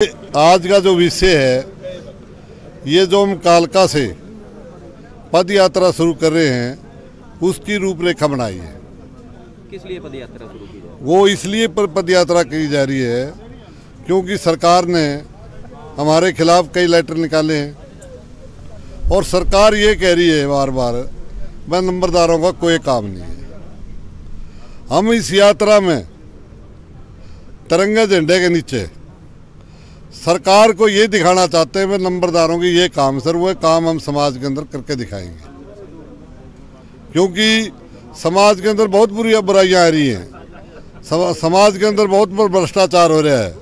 आज का जो विषय है, ये जो हम कालका से पद यात्रा शुरू कर रहे हैं, उसकी रूपरेखा बनाई है। किस लिए पद यात्रा शुरू की जाए? वो इसलिए पद यात्रा की जा रही है क्योंकि सरकार ने हमारे खिलाफ कई लेटर निकाले हैं और सरकार ये कह रही है बार बार, मैं नंबरदारों का कोई काम नहीं है। हम इस यात्रा में तिरंगे झंडे के नीचे सरकार को ये दिखाना चाहते हैं, मैं नंबरदारों की ये काम सर, वो काम हम समाज के अंदर करके दिखाएंगे। क्योंकि समाज के अंदर बहुत बुरी बुराइयां आ रही हैं, समाज के अंदर बहुत भ्रष्टाचार हो रहा है।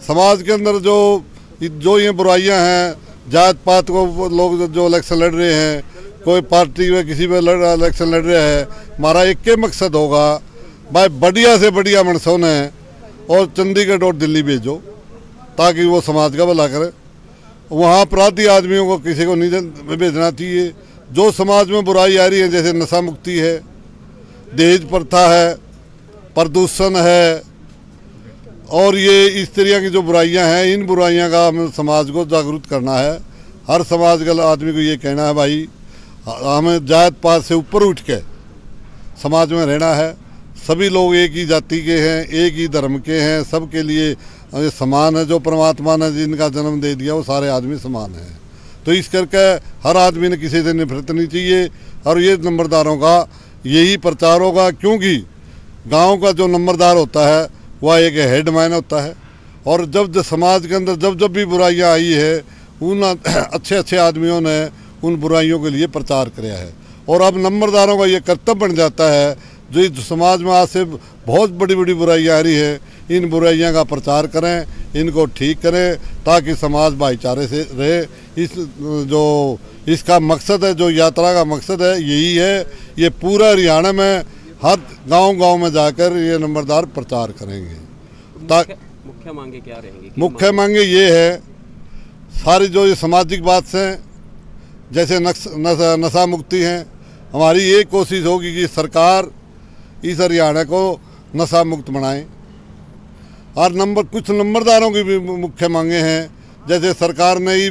समाज के अंदर जो ये बुराइयां हैं, जात पात को लोग जो इलेक्शन लड़ रहे हैं, कोई पार्टी में किसी में इलेक्शन लड़ रहा है, हमारा एक के मकसद होगा भाई बढ़िया से बढ़िया मनसों ने और चंडीगढ़ और दिल्ली भेजो ताकि वो समाज का भला करे। वहाँ अपराधी आदमियों को किसी को नहीं भेजना चाहिए। जो समाज में बुराई आ रही है, जैसे नशा मुक्ति है, दहेज प्रथा है, प्रदूषण है और ये इस तरह की जो बुराइयां हैं, इन बुराइयां का हमें समाज को जागरूक करना है। हर समाज के आदमी को ये कहना है भाई, हमें जात पात से ऊपर उठ के समाज में रहना है। सभी लोग एक ही जाति के हैं, एक ही धर्म के हैं, सबके लिए समान है। जो परमात्मा ने जिनका जन्म दे दिया वो सारे आदमी समान हैं। तो इस करके हर आदमी ने किसी से नफरत नहीं चाहिए और ये नंबरदारों का यही प्रचार होगा। क्योंकि गांव का जो नंबरदार होता है वह एक हेडमैन होता है और जब समाज के अंदर जब भी बुराइयां आई है, उन अच्छे आदमियों ने उन बुराइयों के लिए प्रचार किया है। और अब नंबरदारों का ये कर्तव्य बन जाता है, जो समाज में आज से बहुत बड़ी बड़ी बुराइयां आ रही है, इन बुराइयां का प्रचार करें, इनको ठीक करें ताकि समाज भाईचारे से रहे। इसका मकसद है, जो यात्रा का मकसद है यही है। ये पूरा हरियाणा में हर गांव में जाकर ये नंबरदार प्रचार करेंगे। मुख्य मांगे क्या रहेंगी? मुख्य मांगे ये है, सारी जो ये सामाजिक बात से जैसे नशा मुक्ति है, हमारी ये कोशिश होगी कि सरकार इस हरियाणा को नशा मुक्त बनाए। और कुछ नंबरदारों की भी मुख्य मांगे हैं, जैसे सरकार ने ही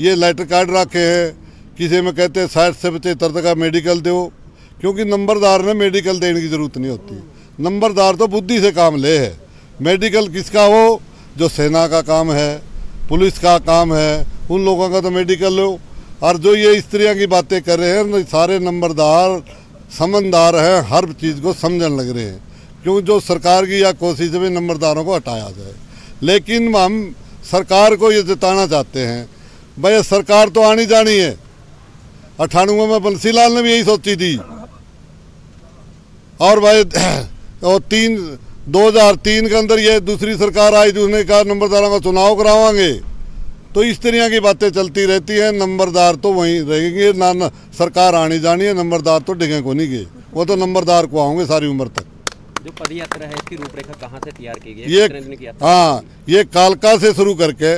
ये लेटर कार्ड रखे हैं, किसी में कहते हैं 60 से 75 का मेडिकल दो, क्योंकि नंबरदार ने मेडिकल देने की ज़रूरत नहीं होती। नंबरदार तो बुद्धि से काम ले है। मेडिकल किसका हो? जो सेना का काम है, पुलिस का काम है, उन लोगों का तो मेडिकल लो। और जो ये इस तरह की बातें कर रहे हैं, सारे नंबरदार समझदार हैं, हर चीज़ को समझने लग रहे हैं। क्योंकि जो सरकार की या कोशिश से भी नंबरदारों को हटाया जाए, लेकिन हम सरकार को ये जताना चाहते हैं भाई सरकार तो आनी जानी है। 98 में बंसीलाल ने भी यही सोची थी और भाई 2003 के अंदर ये दूसरी सरकार आई तो उसने कहा नंबरदारों का चुनाव करावांगे। तो इस तरह की बातें चलती रहती हैं। नंबरदार तो वहीं रहेंगे ना, सरकार आनी जानी है, नंबरदार तो डिगे को नहीं गए, वो तो नंबरदार को आओगे सारी उम्र तक। जो पद यात्रा है, इसकी रूपरेखा कहाँ से तैयार की गई? ये कालका से शुरू करके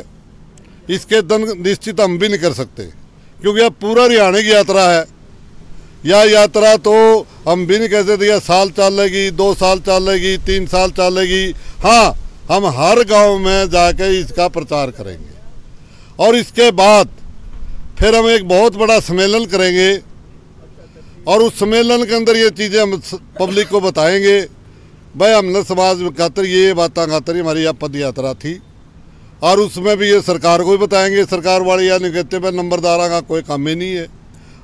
इसके दिन निश्चित हम भी नहीं कर सकते, क्योंकि अब पूरा हरियाणा की यात्रा है। यह यात्रा तो हम भी नहीं कह सकते यह साल चलेगी, 2 साल चलेगी, 3 साल चलेगी। हाँ, हम हर गांव में जाकर इसका प्रचार करेंगे और इसके बाद फिर हम एक बहुत बड़ा सम्मेलन करेंगे और उस सम्मेलन के अंदर ये चीज़ें हम पब्लिक को बताएंगे भाई हमने समाज में खातर ये बातें खातर हमारी यह पद यात्रा थी। और उसमें भी ये सरकार को भी बताएंगे। सरकार वाले या नहीं कहते भाई नंबरदारा का कोई काम ही नहीं है।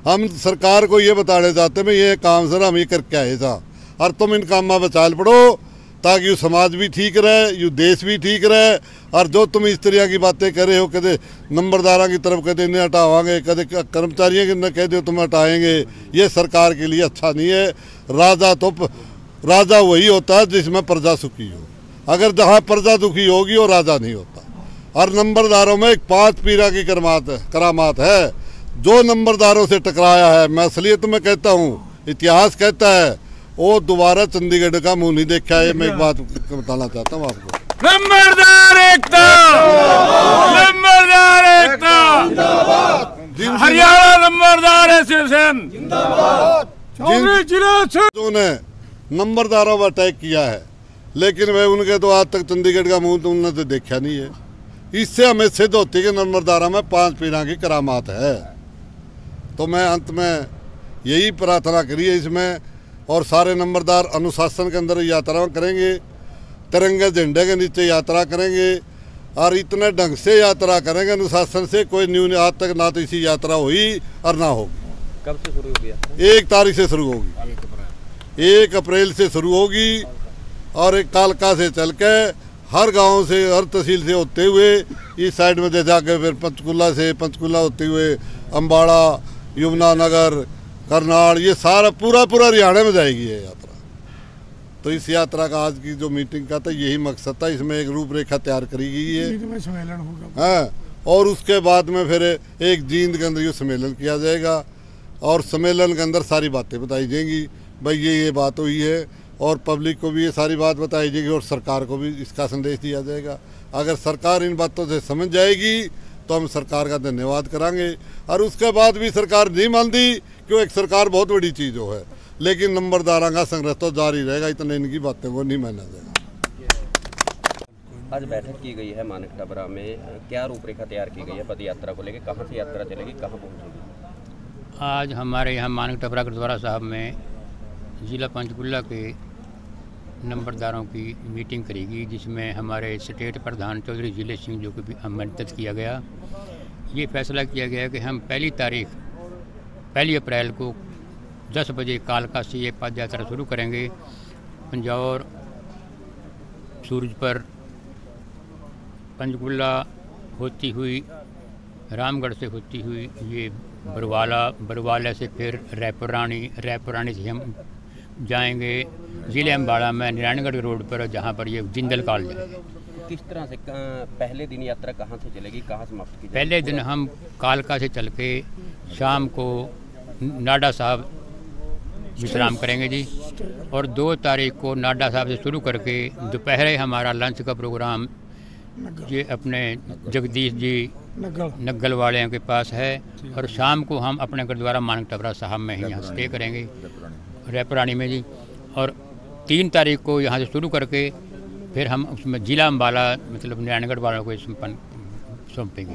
हम सरकार को ये बताने चाहते हैं ये काम सर हम ये करके आए था और तुम इन काम में बचाल पड़ो ताकि ये समाज भी ठीक रहे, ये देश भी ठीक रहे। और जो तुम इस तरह की बातें कर रहे हो, कदे नंबरदारा की तरफ कहते इन्हें हटावाएंगे, कदे कर्मचारियों की कह दो तुम हटाएंगे, ये सरकार के लिए अच्छा नहीं है। राजा वही होता है जिसमें प्रजा सुखी हो। अगर जहाँ प्रजा दुखी होगी वो राजा नहीं होता। और नंबरदारों में एक 5 पीरा की करामात है। जो नंबरदारों से टकराया है, मैं असलियत में कहता हूँ, इतिहास कहता है, वो दोबारा चंडीगढ़ का मुंह नहीं देखा है। मैं एक बात बताना चाहता हूँ आपको। नंबरदार एकता, नंबरदार एकता, हरियाणा नंबरदार एसोसिएशन जिन्होंने नंबरदारों पर अटैक किया है, लेकिन वह उनके तो आज तक चंडीगढ़ का मुंह तो उन्होंने तो देखा नहीं है। इससे हमें सिद्ध होती है कि नंबरदारा में 5 पीरा की करामात है। तो मैं अंत में यही प्रार्थना करी है इसमें, और सारे नंबरदार अनुशासन के अंदर यात्रा करेंगे, तिरंगे झंडे के नीचे यात्रा करेंगे और इतने ढंग से यात्रा करेंगे अनुशासन से, कोई न्यून आज तक ना तो इसी यात्रा हुई और ना होगी। कब से शुरू हो गया? 1 तारीख से शुरू होगी, 1 अप्रैल से शुरू होगी और एक कालका से चल के हर गांव से, हर तहसील से होते हुए इस साइड में जाके फिर पंचकुला होते हुए अम्बाड़ा, यमुनानगर, करनाल, ये सारा पूरा हरियाणा में जाएगी ये यात्रा। तो इस यात्रा का आज की जो मीटिंग का था यही मकसद था। इसमें एक रूपरेखा तैयार करी गई है, सम्मेलन होगा, हाँ, और उसके बाद में फिर एक जींद के अंदर ये सम्मेलन किया जाएगा और सम्मेलन के अंदर सारी बातें बताई जाएंगी, भाई ये बात हुई है, और पब्लिक को भी ये सारी बात बताई जाएगी और सरकार को भी इसका संदेश दिया जाएगा। अगर सरकार इन बातों से समझ जाएगी तो हम सरकार का धन्यवाद करांगे, और उसके बाद भी सरकार नहीं मानती, क्यों, एक सरकार बहुत बड़ी चीज़ है, लेकिन नंबरदारा का संघर्ष तो जारी रहेगा, इतने इनकी बातों को नहीं माना जाएगा। आज बैठक की गई है मानक टबरा में, क्या रूपरेखा तैयार की गई है पद यात्रा को लेकर? कहाँ से यात्रा चलेगी, कहाँ पहुँचेगी? आज हमारे यहाँ मानक टबरा गुरुद्वारा साहब में ज़िला पंचकुला के नंबरदारों की मीटिंग करेगी, जिसमें हमारे स्टेट प्रधान चौधरी जिले सिंह जो को भी आमंत्रित किया गया। ये फैसला किया गया कि हम 1 अप्रैल को 10 बजे कालका से ये पद यात्रा शुरू करेंगे। पंजौर, सूरज पर, पंचकुला होती हुई, रामगढ़ से होती हुई ये बरवाला से फिर रायपुरानी से हम जाएंगे ज़िले अम्बाड़ा में नारायणगढ़ रोड पर, जहाँ पर ये जिंदल कॉलेज है। किस तरह से पहले दिन यात्रा कहाँ से चलेगी, कहाँ समाप्त की जाएगी? पहले दिन हम कालका से चल के शाम को नाडा साहब विश्राम करेंगे जी, और 2 तारीख को नाडा साहब से शुरू करके दोपहर हमारा लंच का प्रोग्राम ये अपने जगदीश जी नग्गल वाले के पास है, और शाम को हम अपने गुरुद्वारा मानक टबरा साहब में ही यहाँ स्टे करेंगे, रायपुरानी में जी। और 3 तारीख को यहाँ से शुरू करके फिर हम उसमें ज़िला अम्बाला मतलब नारायणगढ़ वालों को सौंपेंगे।